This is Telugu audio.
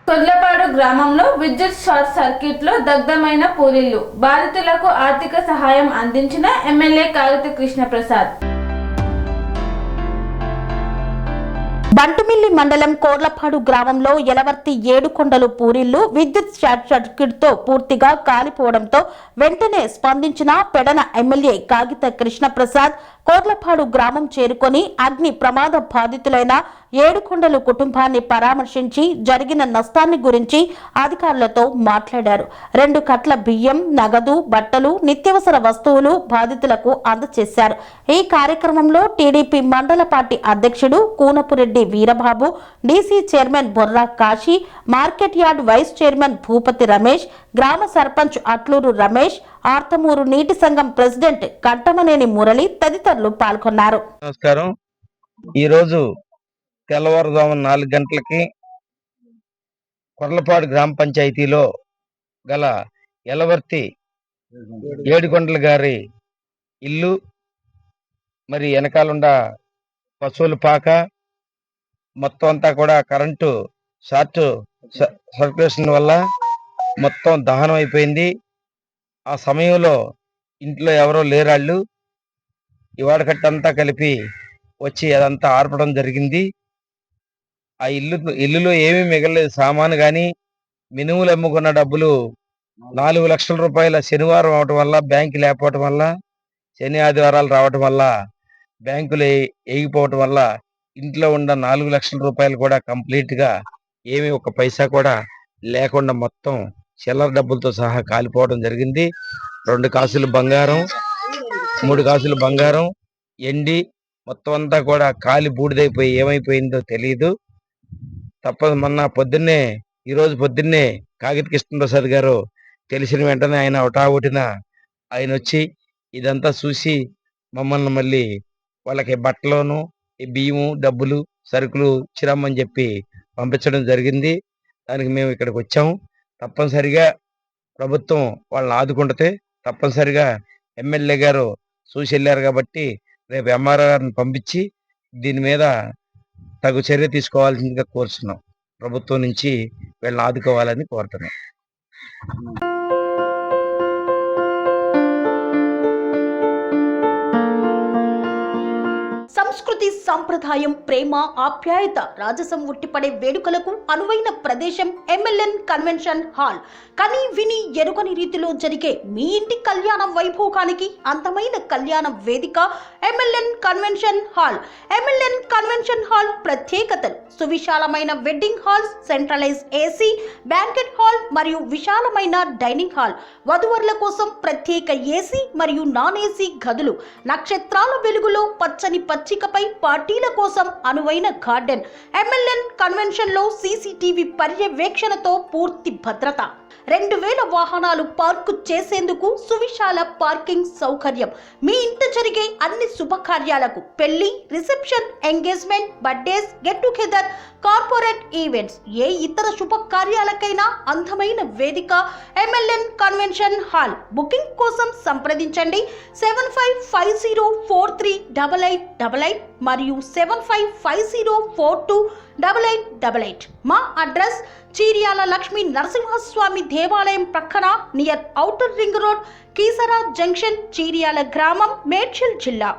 కొర్లపాడు గ్రామంలో విద్యుత్ షార్ట్ సర్క్యూట్ లో దగ్ధమైన పూరిళ్లు. బాధితులకు ఆర్థిక సహాయం అందించిన ఎమ్మెల్యే కాగిత కృష్ణప్రసాద్. బంటుమిల్లి మండలం కోర్లపాడు గ్రామంలో ఎలవర్తి ఏడుకొండలు పూరిళ్లు విద్యుత్ షార్ట్ సర్క్యూట్ తో పూర్తిగా కాలిపోవడంతో వెంటనే స్పందించిన పెడన ఎమ్మెల్యే కాగిత కృష్ణప్రసాద్ కోర్లపాడు గ్రామం చేరుకొని అగ్ని ప్రమాద బాధితులైన ఏడుకొండలు కుటుంబాన్ని పరామర్శించి జరిగిన నష్టాన్ని గురించి అధికారులతో మాట్లాడారు. 2 కట్ల బియ్యం, నగదు, బట్టలు, నిత్యావసర వస్తువులు బాధితులకు అందజేశారు. ఈ కార్యక్రమంలో టీడీపీ మండల పార్టీ అధ్యక్షుడు Koonapureddy Veerababu, DC chairman Borra Kasi, market yard vice chairman Bhupathi Ramesh, గ్రామ సర్పంచ్ అట్లూరు రమేష్, ఆర్తమూరు నీటి సంఘం ప్రెసిడెంట్ కంటమనేని మురళి తదితరులు పాల్గొన్నారు. నమస్కారం. ఈరోజు తెల్లవారుజామున 4 గంటలకి కొర్లపాడు గ్రామ పంచాయతీలో గల ఎలవర్తి ఏడుకొండల గారి ఇల్లు, మరి వెనకాలండ పశువుల పాక మొత్తం అంతా కూడా కరెంటు షార్ట్ సర్క్యులేషన్ వల్ల మొత్తం దహనం అయిపోయింది. ఆ సమయంలో ఇంట్లో ఎవరో లేరాళ్ళు ఇవాడకట్టంతా కలిపి వచ్చి అదంతా ఆర్పడం జరిగింది. ఆ ఇల్లులో ఏమీ మిగలలేదు. సామాను కానీ మినుములు అమ్ముకున్న డబ్బులు 4 లక్షల రూపాయల శనివారం అవటం వల్ల, బ్యాంకు లేకపోవటం వల్ల, శని ఆదివారాలు రావటం వల్ల, బ్యాంకులు ఏగిపోవటం వల్ల ఇంట్లో ఉన్న 4 లక్షల రూపాయలు కూడా కంప్లీట్ గా ఏమీ ఒక పైసా కూడా లేకుండా మొత్తం చిల్లర డబ్బులతో సహా కాలిపోవడం జరిగింది. 2 కాసులు బంగారం, 3 కాసులు బంగారం ఎండి మొత్తం అంతా కూడా కాలి బూడిదైపోయి ఏమైపోయిందో తెలియదు. ఈరోజు పొద్దున్నే కాగిత కృష్ణప్రసాద్ గారు తెలిసిన వెంటనే ఆయన ఒకటిన ఆయన వచ్చి ఇదంతా చూసి మమ్మల్ని మళ్ళీ వాళ్ళకి బట్టలోను బియ్యము, డబ్బులు, సరుకులు ఇచ్చిరమ్మని చెప్పి పంపించడం జరిగింది. దానికి మేము ఇక్కడికి వచ్చాము. తప్పనిసరిగా ప్రభుత్వం వాళ్ళని ఆదుకుంటే తప్పనిసరిగా ఎమ్మెల్యే గారు చూసి వెళ్ళారు కాబట్టి రేపు ఎంఆర్ఓ గారిని పంపించి దీని మీద తగు చర్య తీసుకోవాల్సిందిగా కోరుతున్నాం. ప్రభుత్వం నుంచి వీళ్ళని ఆదుకోవాలని కోరుతున్నాం. సంస్కృతి, సంప్రదాయం, ప్రేమ, ఆప్యాయత, రాజసం ఉట్టిపడే వేడుకలకు అనువైన ప్రదేశం ఎంఎల్ఎన్ కన్వెన్షన్ హాల్. కని విని ఎరుగని రీతిలో జరిగే మీ ఇంటి కళ్యాణ వైభోగానికి అందమైన కళ్యాణ వేదిక MLN convention hall. MLN convention hall ప్రత్యేకతలు: సువిశాలమైన wedding halls, centralise AC, banquet hall మరియు విశాలమైన డైనింగ్ హాల్, వధువరుల కోసం ప్రత్యేక ఏసీ మరియు నాన్ ఏసీ గదులు, నక్షత్రాల వెలుగులో పచ్చని పచ్చికపై పార్టీల కోసం అనువైన గార్డెన్. ఎంఎల్ఎన్ కన్వెన్షన్ లో సీసీటీవీ పర్యవేక్షణతో పూర్తి భద్రత, 2000 వాహనాలు పార్కు చేసేందుకు సువిశాల పార్కింగ్ సౌకర్యం. మీ ఇంట జరిగే అన్ని శుభకార్యాలకు, పెళ్లి, reception, engagement, birthdays, get together, corporate events, ఏ ఇతర శుభకార్యాలకైనా అందమైన వేదిక ఎంఎల్ఎన్ కన్వెన్షన్ హాల్. బుకింగ్ కోసం సంప్రదించండి 7550438888 మరియు 7550428888. మా అడ్రస్ చీర్యాల లక్ష్మీ నరసింహస్వామి దేవాలయం ప్రక్కన, near outer ring road, Keesara junction, Cheeryal గ్రామం, మేడ్చల్ జిల్లా.